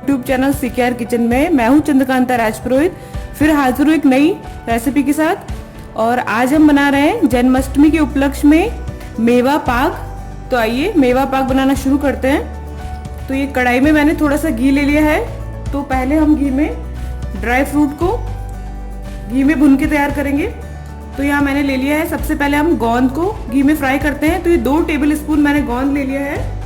YouTube channel सीकेआर kitchen में। मैं हूं चंद्रकांता राजपुरोहित, फिर हाजिर हूं एक नई रेसिपी के साथ। और आज हम बना रहे हैं जन्माष्टमी के उपलक्ष्य में मेवा पाक। तो आइए मेवा पाक बनाना शुरू करते हैं। तो ये कढ़ाई में मैंने थोड़ा सा घी ले लिया है। तो पहले हम घी में ड्राई फ्रूट को घी में भून के तैयार करेंगे। तो यहाँ मैंने ले लिया है, सबसे पहले हम गोंद को घी में फ्राई करते हैं। तो ये 2 टेबल स्पून मैंने गोंद ले लिया है।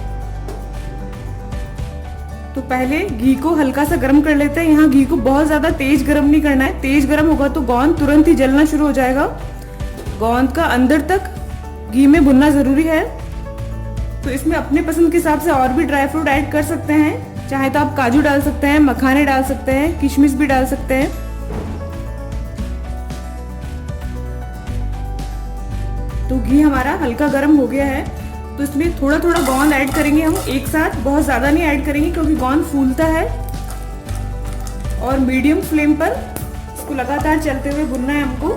तो पहले घी को हल्का सा गर्म कर लेते हैं। यहाँ घी को बहुत ज्यादा तेज गर्म नहीं करना है, तेज गर्म होगा तो गोंद तुरंत ही जलना शुरू हो जाएगा। गोंद का अंदर तक घी में भुनना जरूरी है। तो इसमें अपने पसंद के हिसाब से और भी ड्राई फ्रूट ऐड कर सकते हैं। चाहे तो आप काजू डाल सकते हैं, मखाने डाल सकते हैं, किशमिश भी डाल सकते हैं। तो घी हमारा हल्का गर्म हो गया है। तो इसमें थोड़ा थोड़ा गोंद ऐड करेंगे हम एक साथ, बहुत ज्यादा नहीं ऐड करेंगे क्योंकि गोंद फूलता है। और मीडियम फ्लेम पर इसको लगातार चलते हुए भुनना है हमको।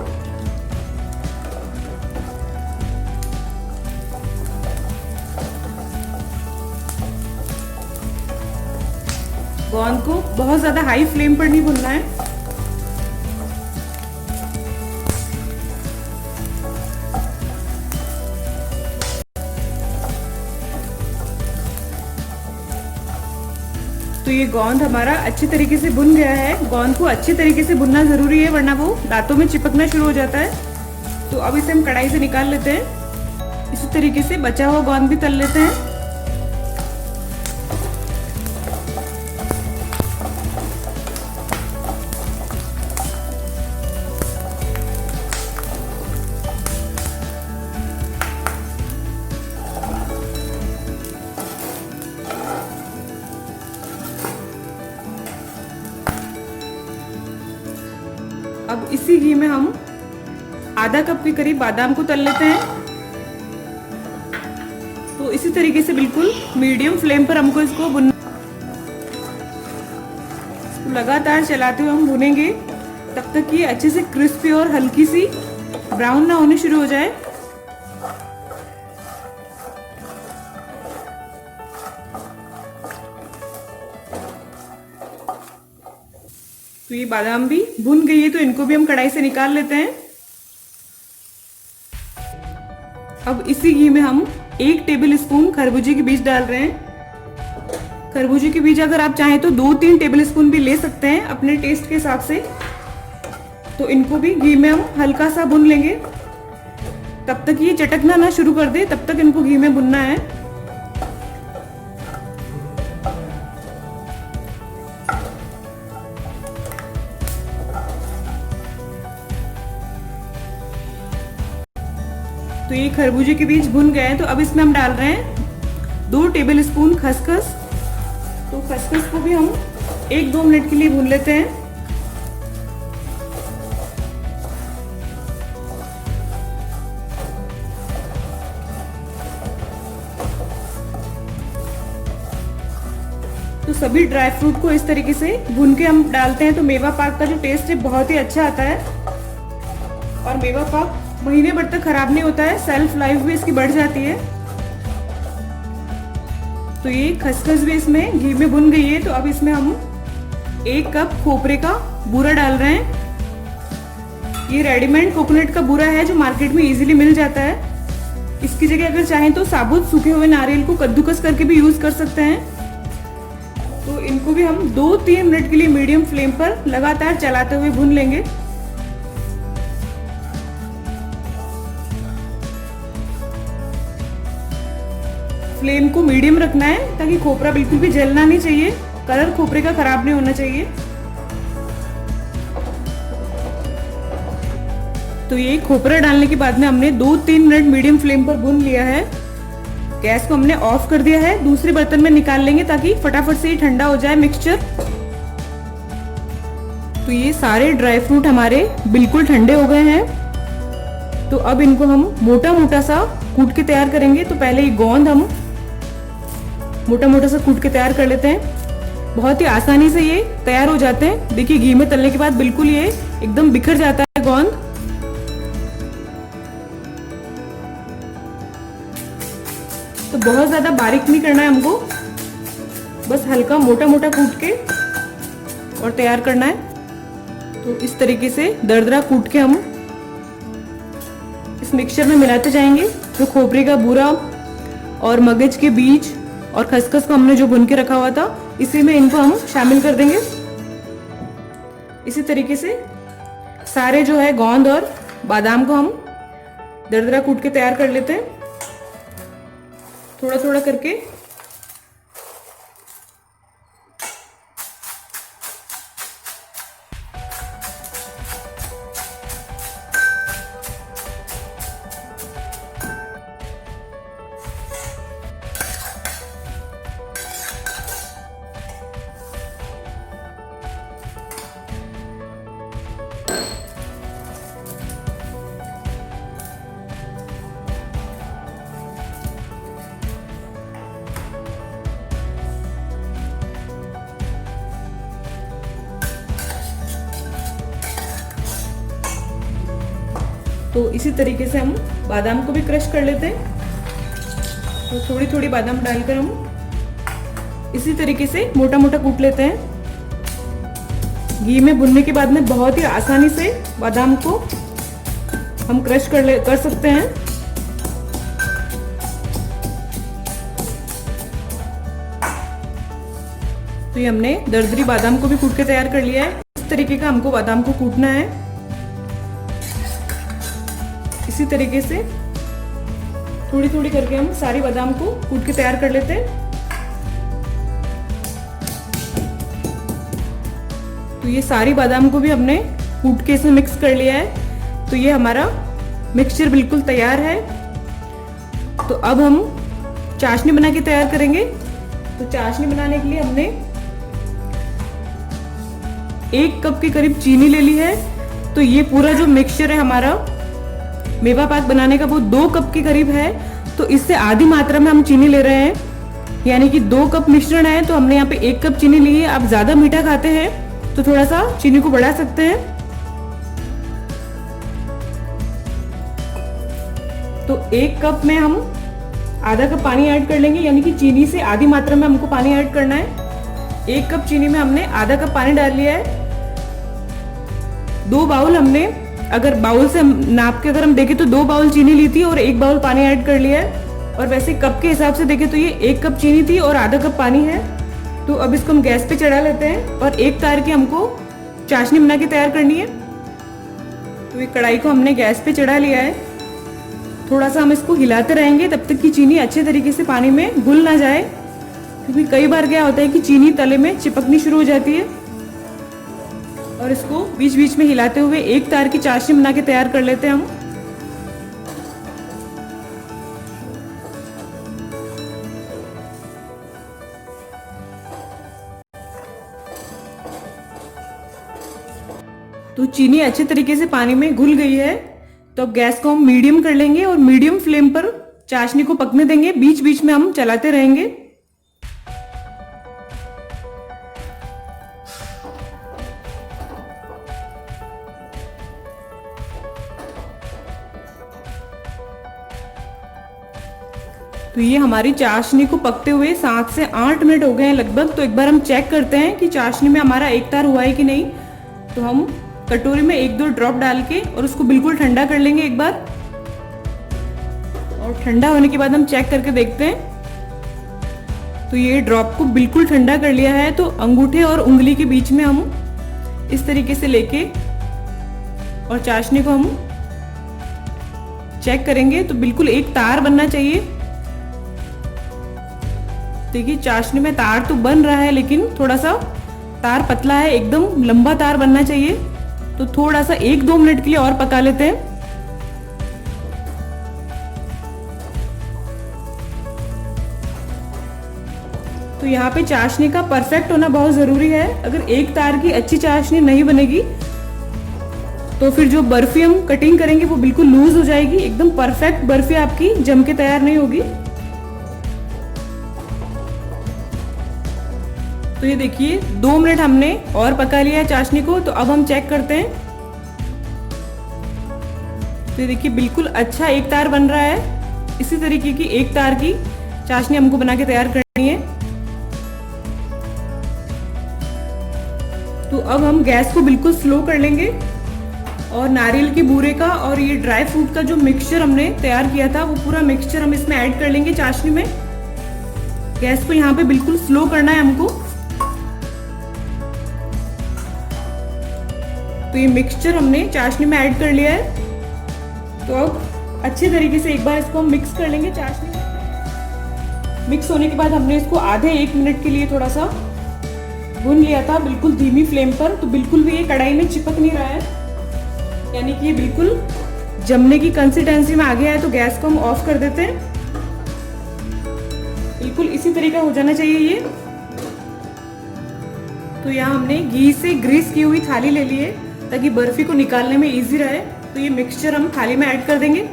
गोंद को बहुत ज्यादा हाई फ्लेम पर नहीं भुनना है। तो ये गोंद हमारा अच्छी तरीके से भुन गया है। गोंद को अच्छी तरीके से भुनना जरूरी है, वरना वो दांतों में चिपकना शुरू हो जाता है। तो अब इसे हम कढ़ाई से निकाल लेते हैं। इसी तरीके से बचा हुआ गोंद भी तल लेते हैं। अब इसी घी में हम आधा कप के करीब बादाम को तल लेते हैं। तो इसी तरीके से बिल्कुल मीडियम फ्लेम पर हमको इसको भुनना, इसको लगातार चलाते हुए हम भुनेंगे तब तक कि अच्छे से क्रिस्पी और हल्की सी ब्राउन ना होने शुरू हो जाए। तो ये बादाम भी भुन गई है, तो इनको भी हम कढ़ाई से निकाल लेते हैं। अब इसी घी में हम 1 टेबल स्पून खरबूजे के बीज डाल रहे हैं। खरबूजे के बीज अगर आप चाहें तो 2-3 टेबल स्पून भी ले सकते हैं अपने टेस्ट के हिसाब से। तो इनको भी घी में हम हल्का सा भुन लेंगे। तब तक ये चटकना ना शुरू कर दे, तब तक इनको घी में भुनना है। तो ये खरबूजे के बीज भुन गए हैं। तो अब इसमें हम डाल रहे हैं 2 टेबल स्पून खसखस। तो खसखस को भी हम 1-2 मिनट के लिए भून लेते हैं। तो सभी ड्राई फ्रूट को इस तरीके से भून के हम डालते हैं। तो मेवा पाक का जो टेस्ट है बहुत ही अच्छा आता है। और मेवा पाक महीने भर तक खराब नहीं होता है, सेल्फ लाइफ भी इसकी बढ़ जाती है। तो ये खसखस भी इसमें घी में भुन गई है। तो अब इसमें हम 1 कप खोपरे का बूरा डाल रहे हैं। ये रेडीमेड कोकोनट का बूरा है जो मार्केट में इजीली मिल जाता है। इसकी जगह अगर चाहें तो साबुत सूखे हुए नारियल को कद्दूकस करके भी यूज कर सकते हैं। तो इनको भी हम 2-3 मिनट के लिए मीडियम फ्लेम पर लगातार चलाते हुए भून लेंगे। फ्लेम को मीडियम रखना है ताकि खोपरा बिल्कुल भी जलना नहीं चाहिए, कलर खोपरे का खराब नहीं होना चाहिए। तो ये खोपरा डालने के बाद में हमने 2-3 मिनट मीडियम फ्लेम पर भून लिया है। गैस को हमने ऑफ कर दिया है। दूसरे बर्तन में निकाल लेंगे ताकि फटाफट से ही ठंडा हो जाए मिक्सचर। तो ये सारे ड्राई फ्रूट हमारे बिल्कुल ठंडे हो गए हैं। तो अब इनको हम मोटा मोटा सा कूट के तैयार करेंगे। तो पहले ये गोंद हम मोटा मोटा सा कूट के तैयार कर लेते हैं। बहुत ही आसानी से ये तैयार हो जाते हैं। देखिए घी में तलने के बाद बिल्कुल ये एकदम बिखर जाता है गोंद। तो बहुत ज्यादा बारीक नहीं करना है हमको, बस हल्का मोटा मोटा कूट के और तैयार करना है। तो इस तरीके से दरदरा कूट के हम इस मिक्सचर में मिलाते जाएंगे। जो खोपरे का बूरा और मगज के बीज और खसखस को हमने जो भुन के रखा हुआ था, इसी में इनको हम शामिल कर देंगे। इसी तरीके से सारे जो है गोंद और बादाम को हम दरदरा कूट के तैयार कर लेते हैं, थोड़ा थोड़ा करके। तो इसी तरीके से हम बादाम को भी क्रश कर लेते हैं। तो थोड़ी थोड़ी बादाम डालकर हम इसी तरीके से मोटा मोटा कूट लेते हैं। घी में भुनने के बाद में बहुत ही आसानी से बादाम को हम क्रश कर सकते हैं। तो ये हमने दरदरी बादाम को भी कूट के तैयार कर लिया है। इस तरीके का हमको बादाम को कूटना है। इसी तरीके से थोड़ी थोड़ी करके हम सारी बादाम को कूट के तैयार कर लेते हैं। तो ये सारी बादाम को भी हमने कूट के इसमें मिक्स कर लिया है। तो ये हमारा मिक्सचर बिल्कुल तैयार है। तो अब हम चाशनी बना के तैयार करेंगे। तो चाशनी बनाने के लिए हमने 1 कप के करीब चीनी ले ली है। तो ये पूरा जो मिक्सचर है हमारा मेवा पाक बनाने का, वो 2 कप के करीब है। तो इससे आधी मात्रा में हम चीनी ले रहे हैं, यानी कि 2 कप मिश्रण है तो हमने यहाँ पे 1 कप चीनी ली है। आप ज्यादा मीठा खाते हैं तो थोड़ा सा चीनी को बढ़ा सकते हैं। तो 1 कप में हम आधा कप पानी ऐड कर लेंगे, यानी कि चीनी से आधी मात्रा में हमको पानी ऐड करना है। 1 कप चीनी में हमने आधा कप पानी डाल लिया है। 2 बाउल हमने, अगर बाउल से नाप के अगर हम देखें तो 2 बाउल चीनी ली थी और 1 बाउल पानी ऐड कर लिया है। और वैसे कप के हिसाब से देखें तो ये 1 कप चीनी थी और आधा कप पानी है। तो अब इसको हम गैस पे चढ़ा लेते हैं और 1 तार की हमको चाशनी बना के तैयार करनी है। तो ये कढ़ाई को हमने गैस पे चढ़ा लिया है। थोड़ा सा हम इसको हिलाते रहेंगे तब तक कि चीनी अच्छे तरीके से पानी में घुल ना जाए, क्योंकि कई बार क्या होता है कि चीनी तले में चिपकनी शुरू हो जाती है। और इसको बीच बीच में हिलाते हुए 1 तार की चाशनी बना के तैयार कर लेते हैं हम। तो चीनी अच्छे तरीके से पानी में घुल गई है। तो अब गैस को हम मीडियम कर लेंगे और मीडियम फ्लेम पर चाशनी को पकने देंगे। बीच बीच में हम चलाते रहेंगे। तो ये हमारी चाशनी को पकते हुए 7 से 8 मिनट हो गए हैं लगभग। तो एक बार हम चेक करते हैं कि चाशनी में हमारा 1 तार हुआ है कि नहीं। तो हम कटोरी में 1-2 ड्रॉप डाल के और उसको बिल्कुल ठंडा कर लेंगे एक बार। और ठंडा होने के बाद हम चेक करके देखते हैं। तो ये ड्रॉप को बिल्कुल ठंडा कर लिया है। तो अंगूठे और उंगली के बीच में हम इस तरीके से लेके और चाशनी को हम चेक करेंगे। तो बिल्कुल एक तार बनना चाहिए। देखिए चाशनी में तार तो बन रहा है, लेकिन थोड़ा सा तार पतला है, एकदम लंबा तार बनना चाहिए। तो थोड़ा सा 1-2 मिनट के लिए और पका लेते हैं। तो यहाँ पे चाशनी का परफेक्ट होना बहुत जरूरी है। अगर 1 तार की अच्छी चाशनी नहीं बनेगी तो फिर जो बर्फी हम कटिंग करेंगे वो बिल्कुल लूज हो जाएगी। एकदम परफेक्ट बर्फी आपकी जम के तैयार नहीं होगी। तो ये देखिए 2 मिनट हमने और पका लिया है चाशनी को। तो अब हम चेक करते हैं। तो ये देखिए बिल्कुल अच्छा 1 तार बन रहा है। इसी तरीके की 1 तार की चाशनी हमको बना के तैयार करनी है। तो तो अब हम गैस को बिल्कुल स्लो कर लेंगे और नारियल के बूरे का और ये ड्राई फ्रूट का जो मिक्सचर हमने तैयार किया था वो पूरा मिक्सचर हम इसमें ऐड कर लेंगे चाशनी में। गैस को यहाँ पे बिल्कुल स्लो करना है हमको। तो ये मिक्सचर हमने चाशनी में ऐड कर लिया है। तो अब अच्छे तरीके से एक बार इसको हम मिक्स कर लेंगे चाशनी में। मिक्स होने के बाद हमने इसको आधे 1 मिनट के लिए थोड़ा सा भून लिया था बिल्कुल धीमी फ्लेम पर। तो बिल्कुल भी ये कढ़ाई में चिपक नहीं रहा है, यानी कि ये बिल्कुल जमने की कंसिस्टेंसी में आ गया है। तो गैस को हम ऑफ कर देते हैं। बिल्कुल इसी तरीका हो जाना चाहिए ये। तो यहाँ हमने घी से ग्रीस की हुई थाली ले ली है ताकि बर्फी को निकालने में इजी रहे। तो ये मिक्सचर हम थाली में ऐड कर देंगे।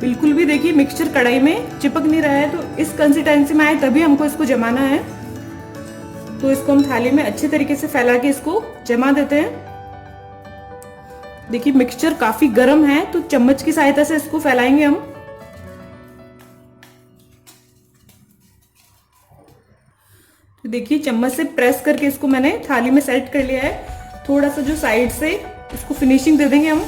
बिल्कुल भी देखिए मिक्सचर कढ़ाई में चिपक नहीं रहा है। तो इस कंसिस्टेंसी में आए तभी हमको इसको जमाना है। तो इसको हम थाली में अच्छे तरीके से फैला के इसको जमा देते हैं। देखिए मिक्सचर काफी गर्म है, तो चम्मच की सहायता से इसको फैलाएंगे हम। तो देखिए चम्मच से प्रेस करके इसको मैंने थाली में सेट कर लिया है। थोड़ा सा जो साइड से इसको फिनिशिंग दे देंगे हम।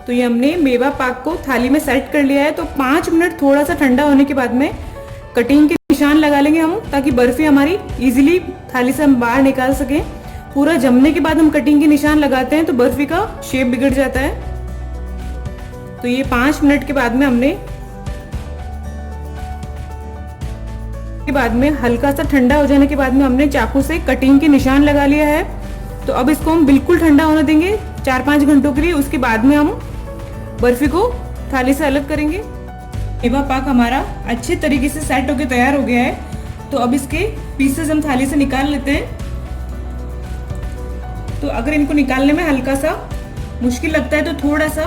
तो ये हमने मेवा पाक को थाली में सेट कर लिया है। तो 5 मिनट थोड़ा सा ठंडा होने के बाद में कटिंग के निशान लगा लेंगे हम, ताकि बर्फी हमारी इजीली थाली से हम बाहर निकाल सकें। पूरा जमने के बाद हम कटिंग के निशान लगाते हैं तो बर्फी का शेप बिगड़ जाता है। तो ये 5 मिनट के बाद में हमने हल्का सा ठंडा हो जाने के बाद में हमने चाकू से कटिंग के निशान लगा लिया है। तो अब इसको हम बिल्कुल ठंडा होने देंगे 4-5 घंटों के लिए। उसके बाद में हम बर्फी को थाली से अलग करेंगे। मेवा पाक हमारा अच्छे तरीके से सेट होकर तैयार हो गया है। तो अब इसके पीसेस हम थाली से निकाल लेते हैं। तो अगर इनको निकालने में हल्का सा मुश्किल लगता है तो थोड़ा सा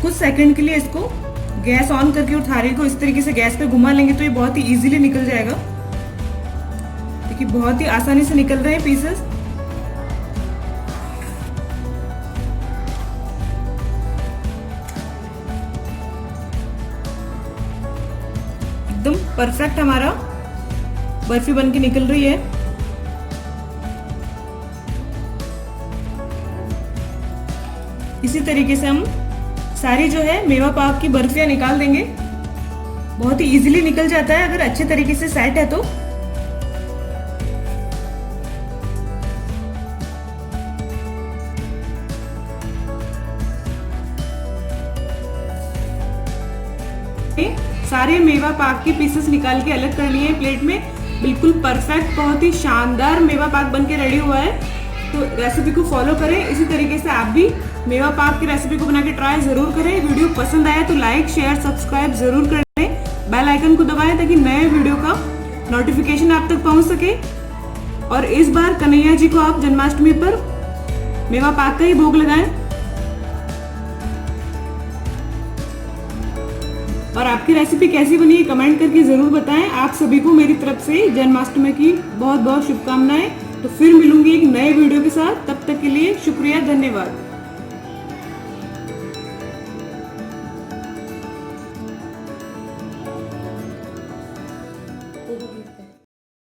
कुछ सेकंड के लिए इसको गैस ऑन करके और थाली को इस तरीके से गैस पे घुमा लेंगे तो ये बहुत ही इजीली निकल जाएगा। देखिए बहुत ही आसानी से निकल रहे हैं पीसेस। एकदम परफेक्ट हमारा बर्फी बनके निकल रही है। इसी तरीके से हम सारी जो है मेवा पाक की बर्फियां निकाल देंगे। बहुत ही इजीली निकल जाता है अगर अच्छे तरीके से सेट है तो। सारे मेवा पाक के पीसेस निकाल के अलग कर लिए प्लेट में। बिल्कुल परफेक्ट बहुत ही शानदार मेवा पाक बनके रेडी हुआ है। तो रेसिपी को फॉलो करें। इसी तरीके से आप भी मेवा पाक की रेसिपी को बना के ट्राई जरूर करें। वीडियो पसंद आया तो लाइक शेयर सब्सक्राइब जरूर करें। बेल आइकन को दबाएं ताकि नए वीडियो का नोटिफिकेशन आप तक पहुंच सके। और इस बार कन्हैया जी को आप जन्माष्टमी पर मेवा पाक का ही भोग लगाएं। और आपकी रेसिपी कैसी बनी है कमेंट करके जरूर बताएं। आप सभी को मेरी तरफ से जन्माष्टमी की बहुत बहुत शुभकामनाएं। तो फिर मिलूंगी एक नए वीडियो के साथ। तब तक के लिए शुक्रिया, धन्यवाद।